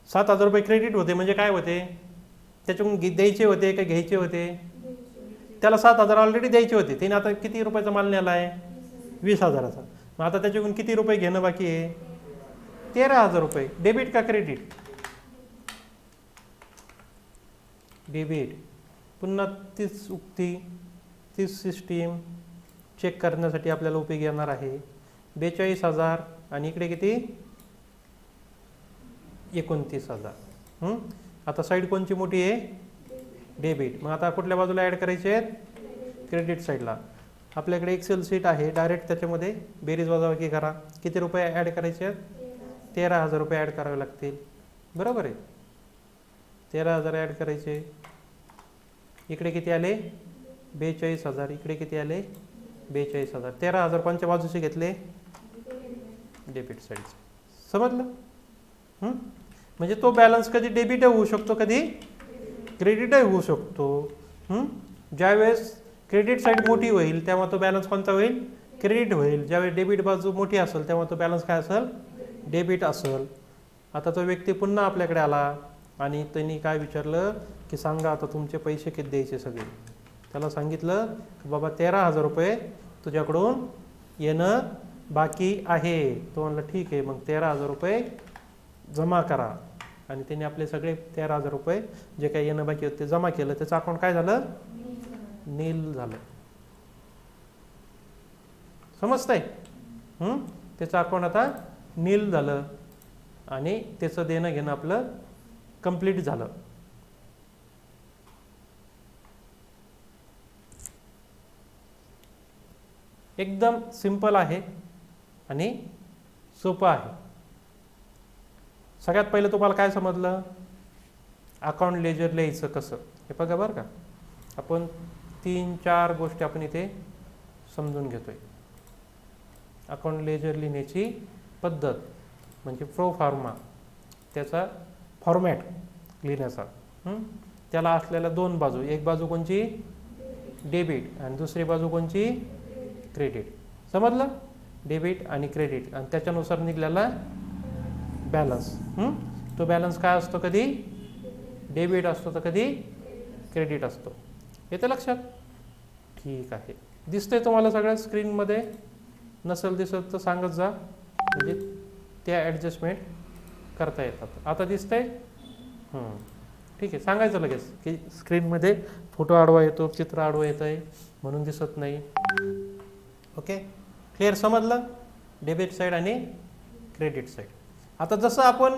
7,000 रुपये क्रेडिट होते. म्हणजे काय होते? त्याच्याकडून द्यायचे होते का घ्यायचे होते? त्याला 7,000 ऑलरेडी द्यायचे होते. त्याने आता किती रुपयाचा माल नेला आहे? 20,000चा. मग आता त्याच्याकडून किती रुपये घेणं बाकी आहे? 13,000 रुपये. डेबिट का क्रेडिट? डेबिट. पुन्हा तीच उक्ती, तीच सिस्टीम चेक करण्यासाठी आपल्याला उपयोगी येणार आहे. 42,000 आणि इकडे किती? 29,000. आता साईड कोणची मोठी आहे? डेबिट. मग आता कुठल्या बाजूला ॲड करायचे आहेत? क्रेडिट साईडला. आपल्याकडे एक्सेल शीट आहे, डायरेक्ट त्याच्यामध्ये बेरीज वजाबाकी करा. किती रुपये ॲड करायचे आहेत? 13,000 रुपये ॲड करावे लागतील. बरोबर आहे. 13,000 ॲड करायचे. इकडे किती आले? 42,000. इकडे किती आले? 42,000. 13,000 कोणत्या बाजूचे घेतले? डेबिट साईडचे. समजलं? म्हणजे तो बॅलन्स कधी डेबिट होऊ शकतो, कधी क्रेडिटही होऊ शकतो. ज्यावेळेस क्रेडिट साईड मोठी होईल तेव्हा तो बॅलन्स कोणता होईल? क्रेडिट होईल. ज्यावेळेस डेबिट बाजू मोठी असेल तेव्हा तो बॅलन्स काय असेल? डेबिट असेल. आता तो व्यक्ती पुन्हा आपल्याकडे आला आणि त्यांनी काय विचारलं की सांगा आता तुमचे पैसे किती द्यायचे सगळे. त्याला सांगितलं की बाबा 13,000 रुपये तुझ्याकडून येणं बाकी आहे. तो म्हणला ठीक आहे, मग 13,000 रुपये जमा करा. आणि त्यांनी आपले सगळे 13,000 रुपये जे काही येणं बाकी होते ते जमा केलं. त्याचं अकाउंट काय झालं? नील झालं. समजतंय? त्याचं अकाउंट आता नील झालं आणि त्याचं देणं घेणं आपलं कंप्लीट झालं. एकदम सिंपल आहे आणि सोपं आहे. सगळ्यात पहिलं तुम्हाला काय समजलं? अकाउंट लेजर लिहायचं कसं हे बघा बरं का. आपण 3-4 गोष्टी आपण इथे समजून घेतोय. अकाउंट लेजर लिहिण्याची पद्धत म्हणजे प्रो फॉर्मा, त्याचा फॉर्मॅट लिहिण्याचा. त्याला असलेल्या 2 बाजू, एक बाजू कोणची? डेबिट आणि दुसरी बाजू कोणची? क्रेडिट. समजलं? डेबिट आणि क्रेडिट आणि त्याच्यानुसार निघालेला बॅलन्स. तो बॅलन्स काय असतो? कधी डेबिट असतो तर कधी क्रेडिट असतो. येतं लक्षात? ठीक आहे. दिसतंय तुम्हाला सगळ्या स्क्रीनमध्ये? नसेल दिसत तर सांगत जा, म्हणजे त्या ॲडजस्टमेंट करता येतात. आता दिसतंय? ठीक आहे. सांगायचं लगेच की स्क्रीनमध्ये फोटो आडवा येतो, चित्र आडवं येतं आहे म्हणून दिसत नाही. Okay, clear? समजलं? डेबिट साईड आणि क्रेडिट साईड. आता जसं आपण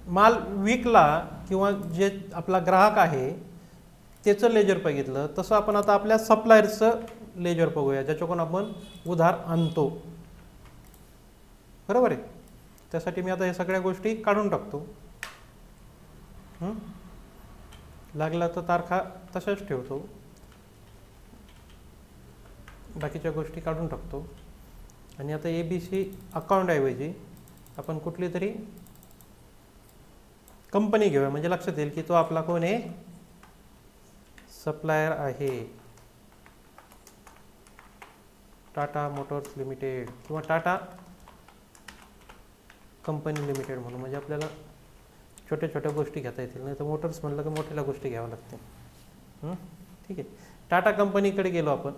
माल विकला किंवा जे आपला ग्राहक आहे त्याचं लेजर बघितलं, तसं आपण आता आपल्या सप्लायरचं लेजर बघूया, ज्याच्याकडून आपण उधार आणतो. बरोबर आहे? त्यासाठी मी आता हे सगळ्या गोष्टी काढून टाकतो. लागला तर तारखा तशाच ठेवतो, बाकीच्या गोष्टी काढून टाकतो. आणि आता ABC अकाउंट ऐवजी आपण कुठली तरी कंपनी घेऊया, म्हणजे लक्षात येईल की तो आपला कोण आहे? सप्लायर आहे. टाटा मोटर्स लिमिटेड किंवा टाटा कंपनी लिमिटेड म्हणून, म्हणजे आपल्याला छोट्या छोट्या गोष्टी घेता येतील. नाही तर मोटर्स म्हणलं की मोठ्या गोष्टी घ्याव्या लागतील. ठीक आहे. टाटा कंपनीकडे गेलो आपण.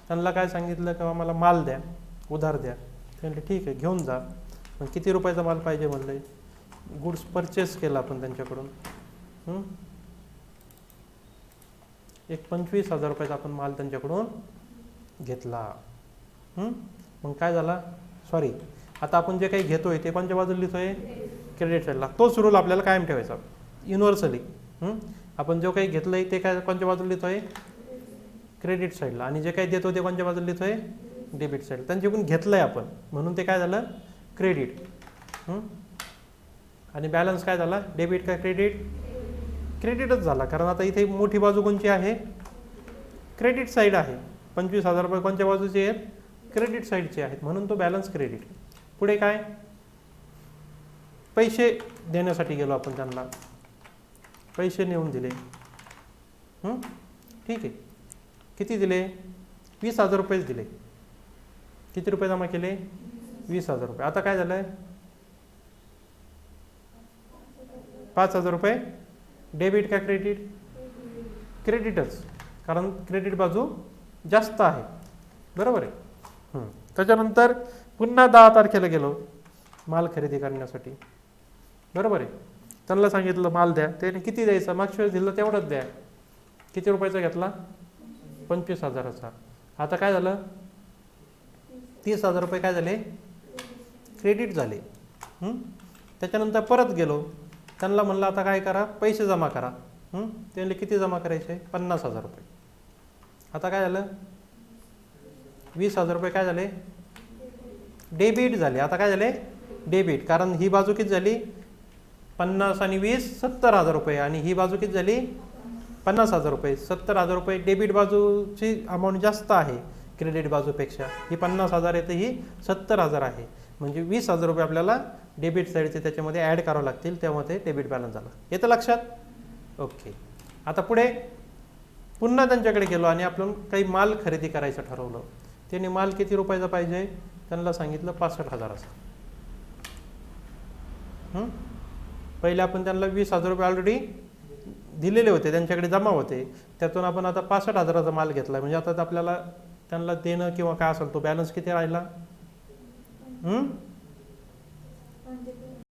त्यांना काय सांगितलं की मला माल द्या, उधार द्या. ते म्हणले ठीक आहे घेऊन जा. मग किती रुपयाचा माल पाहिजे म्हणलं. गुड्स परचेस केला आपण त्यांच्याकडून. एक 25,000 रुपयाचा आपण माल त्यांच्याकडून घेतला. मग काय झाला? सॉरी, आता आपण जे काही घेतोय ते कोणत्या बाजूला लिहितोय? क्रेडिट साईडला. तोच रूल आपल्याला कायम ठेवायचा युनिव्हर्सली. आपण जो काही घेतलंय ते काय कोणत्या बाजूला लिहितोय? क्रेडिट साईडला. आणि जे काही देतो ते कोणत्या बाजूला लिहितोय? Debit side. त्यांच्याकडून घेतलंय आपण म्हणून ते काय झालं? क्रेडिट. आणि बॅलन्स काय झाला? डेबिट का क्रेडिट? क्रेडिटच झाला, कारण आता इथे मोठी बाजू कोणची आहे? क्रेडिट साईड आहे. 25,000 रुपये कोणत्या बाजूचे आहेत? क्रेडिट साईडचे आहेत, म्हणून तो बॅलन्स क्रेडिट. पुढे काय? पैसे देण्यासाठी गेलो आपण त्यांना, पैसे नेऊन दिले. ठीक आहे. किती दिले? 20,000 रुपयेच दिले. किती रुपये जमा केले? 20,000 रुपये. आता काय झालंय? 5,000 रुपये डेबिट का क्रेडिट? क्रेडिटच, कारण क्रेडिट बाजू जास्त आहे. बरोबर आहे? त्याच्यानंतर पुन्हा 10 तारखेला गेलो माल खरेदी करण्यासाठी. बरोबर आहे? त्यांना सांगितलं माल द्या. त्याने किती द्यायचा? मागच्या वेळेस दिलं तेवढंच द्या. किती रुपयाचा घेतला? 25,000चा. आता काय झालं? 30,000 रुपये काय झाले? क्रेडिट झाले. त्याच्यानंतर परत गेलो, त्यांना म्हणलं आता काय करा? पैसे जमा करा. ते म्हणले किती जमा करायचे? 50,000 रुपये. आता काय झालं? 20,000 रुपये काय झाले? डेबिट झाले. आता काय झाले? डेबिट, कारण ही बाजू किती झाली 50 आणि 20 70,000 रुपये, आणि ही बाजू किती झाली 50,000 रुपये. 70,000 रुपये डेबिट बाजूची अमाऊंट जास्त आहे क्रेडिट बाजूपेक्षा. ही 50,000 आहे तर ही 70,000 आहे, म्हणजे 20,000 रुपये आपल्याला डेबिट साईडचे त्याच्यामध्ये ॲड करावं लागतील, तेव्हा ते डेबिट बॅलन्स झालं. येतं लक्षात? ओके. आता पुढे पुन्हा त्यांच्याकडे गेलो आणि आपण काही माल खरेदी करायचं ठरवलं. त्यांनी माल किती रुपयाचा पाहिजे, त्यांना सांगितलं 65,000चा. पहिले आपण त्यांना 20,000 रुपये ऑलरेडी दिलेले होते, त्यांच्याकडे जमा होते, त्यातून आपण आता 65,000चा माल घेतला. म्हणजे आता आपल्याला त्यांना देणं किंवा काय असेल तो बॅलन्स किती राहिला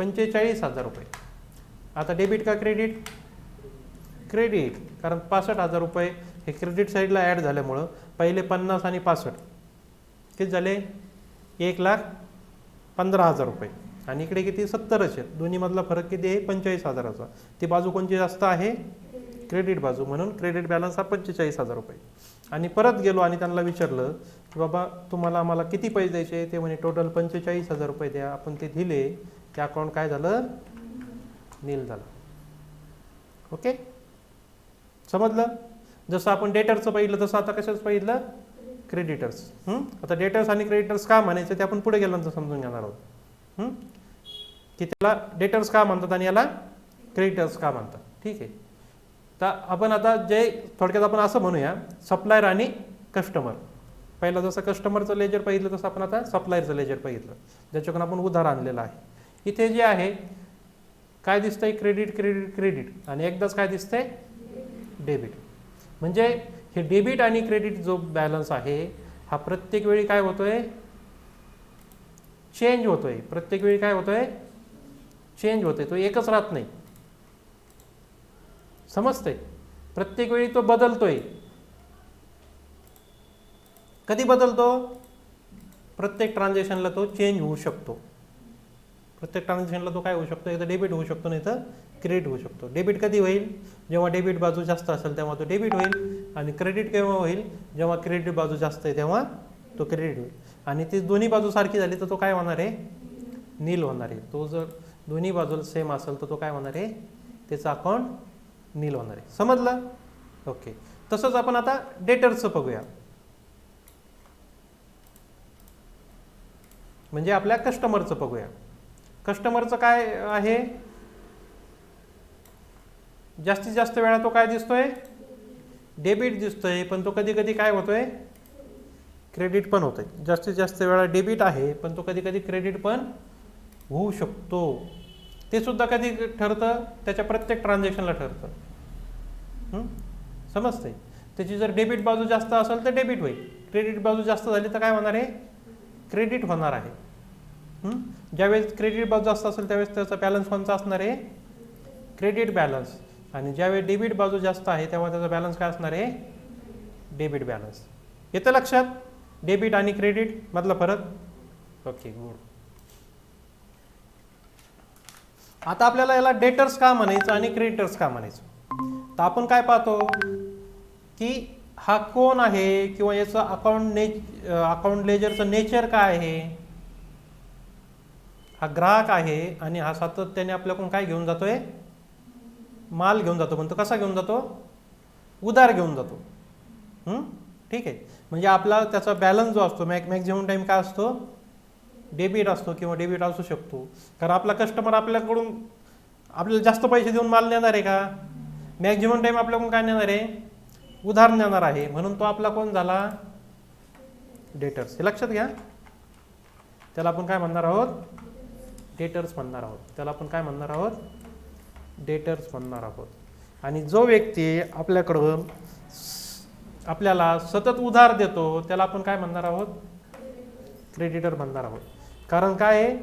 45,000 रुपये. आता डेबिट का क्रेडिट? क्रेडिट, कारण 65,000 रुपये हे क्रेडिट साईडला ॲड झाल्यामुळं पहिले 50 आणि 65 किती झाले 1,15,000 रुपये, आणि इकडे किती 70च आहेत. दोन्हीमधला फरक किती आहे 45,000चा. ती बाजू कोणची जास्त आहे? क्रेडिट बाजू, म्हणून क्रेडिट बॅलन्स हा 45,000 रुपये. आणि परत गेलो आणि त्यांना विचारलं की बाबा तुम्हाला आम्हाला किती पैसे द्यायचे, ते म्हणे टोटल 45,000 रुपये द्या. आपण ते दिले, ते अकाउंट काय झालं नील झालं. ओके, समजलं? जसं आपण डेटरचं पाहिलं तसं आता कशाच पाहिलं क्रेडिटर्स. आता डेटर्स आणि क्रेडिटर्स का म्हणायचं ते आपण पुढे गेल्यानंतर समजून घेणार आहोत, की त्याला डेटर्स का म्हणतात आणि याला क्रेडिटर्स का म्हणतात. ठीक आहे, तर आपण आता जे थोडक्यात आपण असं म्हणूया सप्लायर आणि कस्टमर. पहिला जसं कस्टमरचं लेजर पाहिलं तसं आपण आता सप्लायरचं लेजर पाहिलं, ज्याच्याकडून आपण उधार आणलेलं आहे. इथे जे आहे काय दिसतंय क्रेडिट क्रेडिट क्रेडिट, आणि एकदाच काय दिसतंय डेबिट. म्हणजे हे डेबिट आणि क्रेडिट जो बॅलन्स आहे हा प्रत्येक वेळी काय होतोय चेंज होतोय. प्रत्येक वेळी काय होतोय चेंज होतोय, तो एकच राहत नाही. समजतंय? प्रत्येक वेळी तो बदलतोय. कधी बदलतो? प्रत्येक ट्रान्झॅक्शनला तो चेंज होऊ शकतो. प्रत्येक ट्रान्झॅक्शनला तो काय होऊ शकतो, एकदा डेबिट होऊ शकतो नाही तर क्रेडिट होऊ शकतो. डेबिट कधी होईल? जेव्हा डेबिट बाजू जास्त असेल तेव्हा तो डेबिट होईल, आणि क्रेडिट केव्हा होईल? जेव्हा क्रेडिट बाजू जास्त आहे तेव्हा तो क्रेडिट होईल. आणि ती दोन्ही बाजू सारखी झाली तर तो काय होणार आहे नील होणार आहे. तो जर दोन्ही बाजूला सेम असेल तर तो काय होणार आहे त्याचं अकाउंट नील होणार आहे. समजलं? ओके. तसंच आपण आता डेटर्सचं बघूया, म्हणजे आपल्या कस्टमरचं बघूया. कस्टमरचं काय आहे? जास्तीत जास्त वेळा तो काय दिसतोय डेबिट दिसतोय, पण तो कधी कधी काय होतोय क्रेडिट पण होतोय. जास्तीत जास्त वेळा डेबिट आहे, पण तो कधी कधी क्रेडिट पण होऊ शकतो. ते सुद्धा कधी ठरतं त्याच्या प्रत्येक ट्रान्झॅक्शनला ठरतं. समजतंय? त्याची जर डेबिट बाजू जास्त असेल तर डेबिट होईल, क्रेडिट बाजू जास्त झाली तर काय होणार आहे क्रेडिट होणार आहे. ज्यावेळेस क्रेडिट बाजू जास्त असेल त्यावेळेस त्याचा बॅलन्स कोणता असणार आहे क्रेडिट बॅलन्स, आणि ज्यावेळेस डेबिट बाजू जास्त आहे तेव्हा त्याचा बॅलन्स काय असणार आहे डेबिट बॅलन्स. येतं लक्षात डेबिट आणि क्रेडिट मधला फरक? Okay, good. आता आपल्याला याला डेटर्स का म्हणायचं आणि क्रेडिटर्स का म्हणायचं, तर आपण काय पाहतो की हा कोण आहे किंवा याचं अकाउंट लेजरचं नेचर काय आहे. हा ग्राहक आहे आणि हा सातत्याने आपल्याकडून काय घेऊन जातोय माल घेऊन जातो, पण तो कसा घेऊन जातो उधार घेऊन जातो. ठीक आहे, म्हणजे आपला त्याचा बॅलन्स जो असतो मॅक्झिमम टाइम काय असतो डेबिट असतो किंवा डेबिट असू शकतो. कारण आपला कस्टमर आपल्याकडून आपल्याला जास्त पैसे देऊन माल नेणार आहे का? मॅक्झिमम टाइम आपल्याकडून काय नेणार आहे उधार नेणार आहे, म्हणून तो आपला कोण झाला डेटर्स. हे लक्षात घ्या. त्याला आपण काय म्हणणार आहोत डेटर्स म्हणणार आहोत. त्याला आपण काय म्हणणार आहोत डेटर्स म्हणणार आहोत. आणि जो व्यक्ती आपल्याकडून आपल्याला सतत उधार देतो त्याला आपण काय म्हणणार आहोत क्रेडिटर म्हणणार आहोत. कारण काय आहे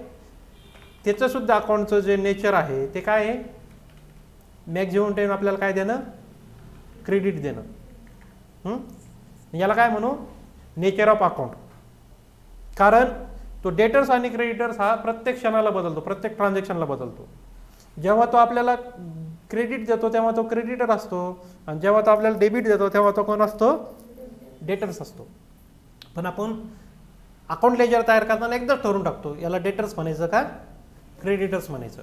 त्याचं सुद्धा अकाउंटचं जे नेचर आहे ते काय आहे मॅक्झिमम टाइम आपल्याला काय देणं क्रेडिट देणं. याला काय म्हणू नेचर ऑफ अकाउंट. कारण तो डेटर्स आणि क्रेडिटर्स हा प्रत्येक क्षणाला बदलतो, प्रत्येक ट्रान्झॅक्शनला बदलतो. जेव्हा तो आपल्याला क्रेडिट देतो तेव्हा तो क्रेडिटर असतो, आणि जेव्हा तो आपल्याला डेबिट देतो तेव्हा तो कोण असतो डेटर्स असतो. पण आपण अकाउंट लेजर तयार करताना एकदाच ठरवून टाकतो याला डेटर्स म्हणायचं का क्रेडिटर्स म्हणायचं.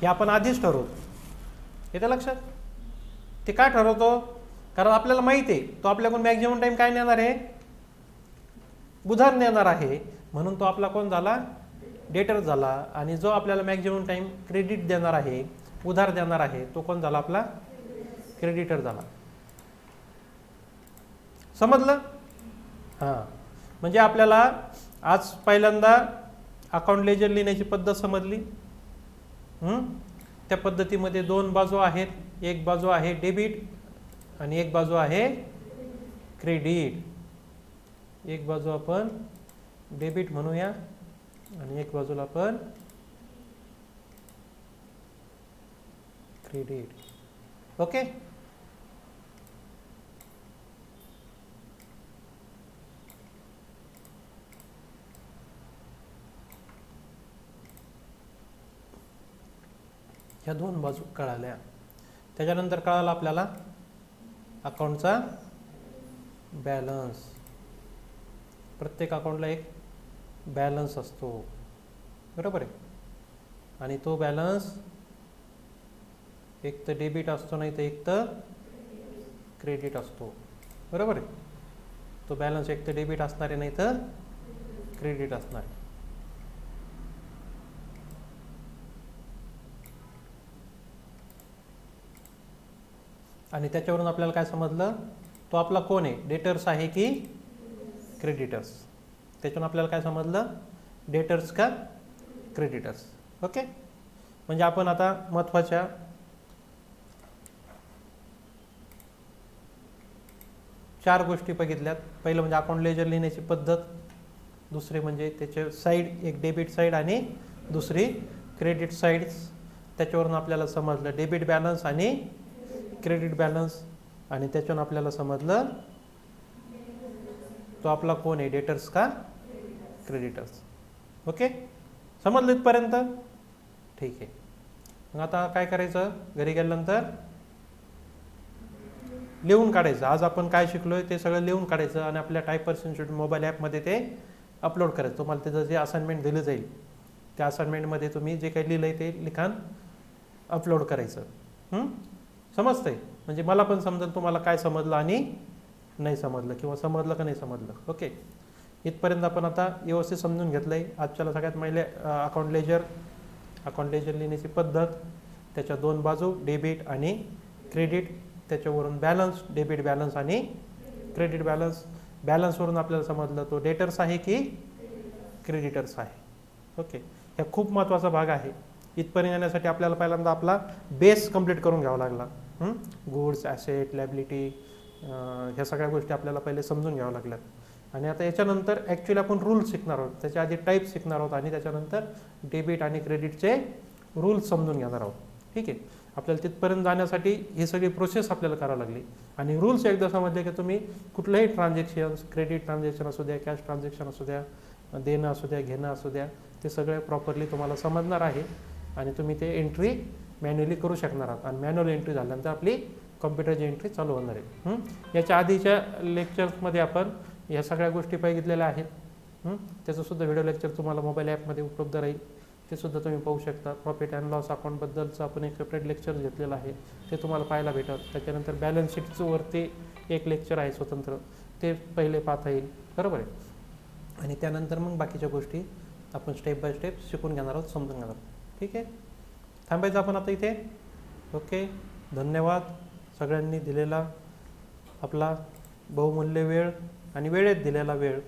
हे आपण आधीच ठरवतो. येतं लक्षात? ते काय ठरवतो? कारण आपल्याला माहिती आहे तो आपल्याकडून मॅक्झिमम टाईम काय नेणार आहे, उधार नेणार आहे, म्हणून तो आपला कोण झाला, डेटर झाला. आणि जो आपल्याला मॅक्झिमम टाईम क्रेडिट देणार आहे, उधार देणार आहे, तो कोण झाला, आपला क्रेडिटर झाला. समजलं? हां, म्हणजे आपल्याला आज पहिल्यांदा अकाउंट लेजर लिहिण्याची पद्धत समजली. त्या पद्धतीमध्ये दोन बाजू आहेत, एक बाजू आहे डेबिट आणि एक बाजू आहे क्रेडिट. एक बाजू आपण डेबिट म्हणूया आणि एक बाजूला आपण क्रेडिट. ओके. ह्या दोन बाजू कळाल्या. त्याच्यानंतर कळालं आपल्याला अकाउंटचा बॅलन्स. प्रत्येक अकाउंटला एक बॅलन्स असतो, बरोबर आहे. आणि तो बॅलन्स एक तर डेबिट असतो, नाही तर एक तर क्रेडिट असतो, बरोबर आहे. तो बॅलन्स एक तर डेबिट असणार आहे, नाही तर क्रेडिट असणार आहे. आणि त्याच्यावरून आपल्याला काय समजलं, तो आपला कोण आहे, डेटर्स आहे की क्रेडिटर्स. त्याच्यावरून आपल्याला काय समजलं, डेटर्स का क्रेडिटर्स. ओके. म्हणजे आपण आता महत्त्वाच्या चार गोष्टी बघितल्यात. पहिलं म्हणजे अकाउंट लेजर लिहिण्याची पद्धत, दुसरे म्हणजे त्याचे साईड, एक डेबिट साईड आणि दुसरी क्रेडिट साईड्स. त्याच्यावरून आपल्याला समजलं डेबिट बॅलन्स आणि क्रेडिट बॅलन्स. आणि त्याच्यावरून आपल्याला समजलं तो आपला कोण आहे, डेटर्स का क्रेडिटर्स. ओके, समजलं इथपर्यंत? ठीक आहे. मग आता काय करायचं, घरी गेल्यानंतर लिहून काढायचं. आज आपण काय शिकलोय ते सगळं लिहून काढायचं आणि आपल्या टायपर्स इन्स्टिट्यूट मोबाईल ॲपमध्ये ते अपलोड करायचं. तुम्हाला त्याचं जे असाइनमेंट दिलं जाईल त्या असाइनमेंटमध्ये तुम्ही जे काही लिहिलं आहे ते लिखाण अपलोड करायचं. समजतंय? म्हणजे मला पण समजेल तुम्हाला काय समजलं आणि नाही समजलं, किंवा समजलं का नाही समजलं. ओके, इथपर्यंत आपण आता व्यवस्थित समजून घेतलं आहे. आजच्याला सगळ्यात पहिले अकाउंट लेजर लिहिण्याची पद्धत, त्याच्या दोन बाजू डेबिट आणि क्रेडिट, त्याच्यावरून बॅलन्स, डेबिट बॅलन्स आणि क्रेडिट बॅलन्स. बॅलन्सवरून आपल्याला समजलं तो डेटर्स आहे की क्रेडिटर्स आहे. ओके, हा खूप महत्त्वाचा भाग आहे. इथपर्यंत येण्यासाठी आपल्याला पहिल्यांदा आपला बेस कंप्लीट करून घ्यावा लागला. गुड्स, ॲसेट, लायबिलिटी, ह्या सगळ्या गोष्टी आपल्याला पहिले समजून घ्याव्या लागल्यात. आणि आता याच्यानंतर ॲक्च्युली आपण रूल्स शिकणार आहोत. त्याच्या आधी टाईप शिकणार आहोत आणि त्याच्यानंतर डेबिट आणि क्रेडिटचे रूल्स समजून घेणार आहोत. ठीक आहे. आपल्याला तिथपर्यंत जाण्यासाठी ही सगळी प्रोसेस आपल्याला करावी लागली. आणि रूल्स एकदा समजले की तुम्ही कुठलंही ट्रान्झॅक्शन्स, क्रेडिट ट्रान्झॅक्शन असू द्या, कॅश ट्रान्झॅक्शन असू द्या, देणं असू द्या, घेणं असू द्या, ते सगळे प्रॉपरली तुम्हाला समजणार आहे आणि तुम्ही ते एंट्री मॅन्युअली करू शकणार आहात. आणि मॅन्युअल एंट्री झाल्यानंतर आपली कॉम्प्युटरची एंट्री चालू होणार आहे. याच्या आधीच्या लेक्चर्समध्ये आपण ह्या सगळ्या गोष्टी बघितलेल्या आहेत. त्याचंसुद्धा व्हिडिओ लेक्चर तुम्हाला मोबाईल ॲपमध्ये उपलब्ध राहील, ते सुद्धा तुम्ही पाहू शकता. प्रॉफिट अँड लॉस अकाउंटबद्दलचं आपण एक सेपरेट लेक्चर घेतलेलं आहे, ते तुम्हाला पाहायला भेटत. त्याच्यानंतर बॅलन्स शीटचं वरती एक लेक्चर आहे स्वतंत्र, ते पहिले पाहता येईल, बरोबर आहे. आणि त्यानंतर मग बाकीच्या गोष्टी आपण स्टेप बाय स्टेप शिकून घेणार आहोत, समजून घेणार आहोत. ठीक आहे, थांबायचं आपण आता इथे. ओके, धन्यवाद सगळ्यांनी दिलेला आपला बहुमूल्य वेळ आणि वेळेत दिलेला वेळ.